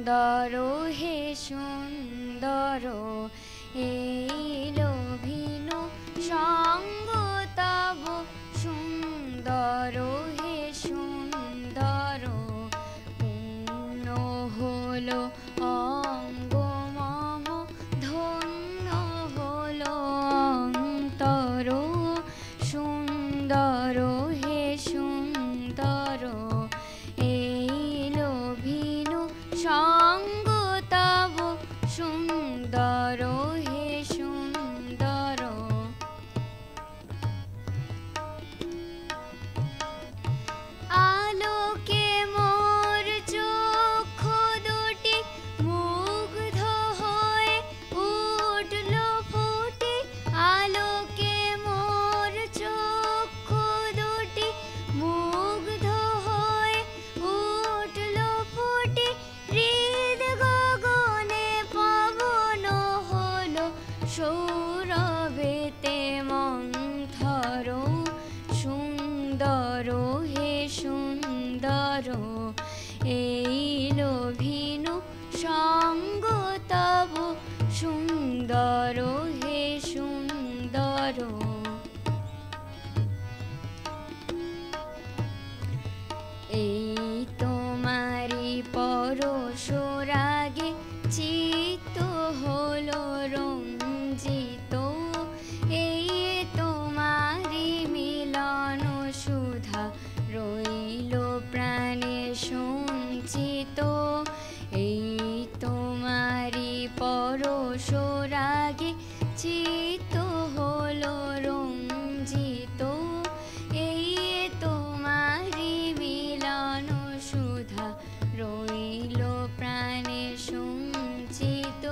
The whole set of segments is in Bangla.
সুন্দর হে সুন্দর এলো ভিনু সঙ্গ তব সুন্দর হে সুন্দর পূর্ণ হলো অঙ্গ মম ধন্য হলো অন্তর সুন্দর হে সুন্দর এলো ভিনু সঙ্গ তব সুন্দর হে সুন্দর আলোকে মোর চক্ষু দুটি মুগ্ধ হয়ে উঠল ফুটে আলোকে মোর চক্ষু দুটি মুগ্ধ হয়ে উঠল ফুটে হৃদ গগনে পবন হলো সৌরভেতে মন্থর সুন্দর হে সুন্দর এইলো ভিনু সঙ্গ তব সুন্দর হে সুন্দর এই তোমারি পরশ রাগে চিত্ত হলো রঞ্জিত এই তোমারি মিলন সুধা রইল প্রাণে সঞ্চিত এই তোমারি পরশ রাগে চিত্ত হলো রঞ্জিত এই তোমারি মিলন সুধা রইল প্রাণে সঞ্চিত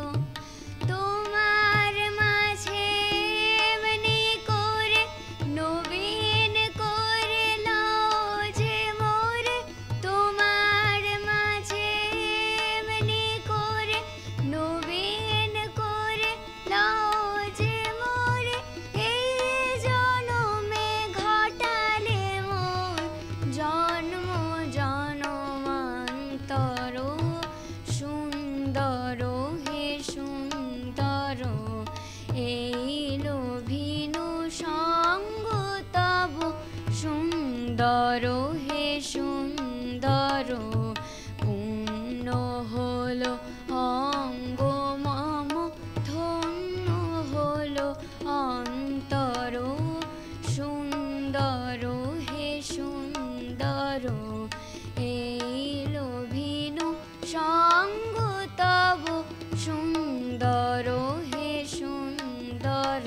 তোমার মাঝে এমনি করে নবীন করে লাও যে মোরে তোমার মাঝে এমনি করে নবীন করে লাও যে মোরে এই জনমে ঘটালে মোর জন্ম জনমান্তর সুন্দর হে সুন্দর এইলো ভিনু সঙ্গ তব সুন্দর হে সুন্দর পূর্ণ হলো অঙ্গ মম ধন্য হলো অন্তর সুন্দর হে সুন্দর এইলো ভিনু সঙ্গ তব সুন্দর হে সুন্দর।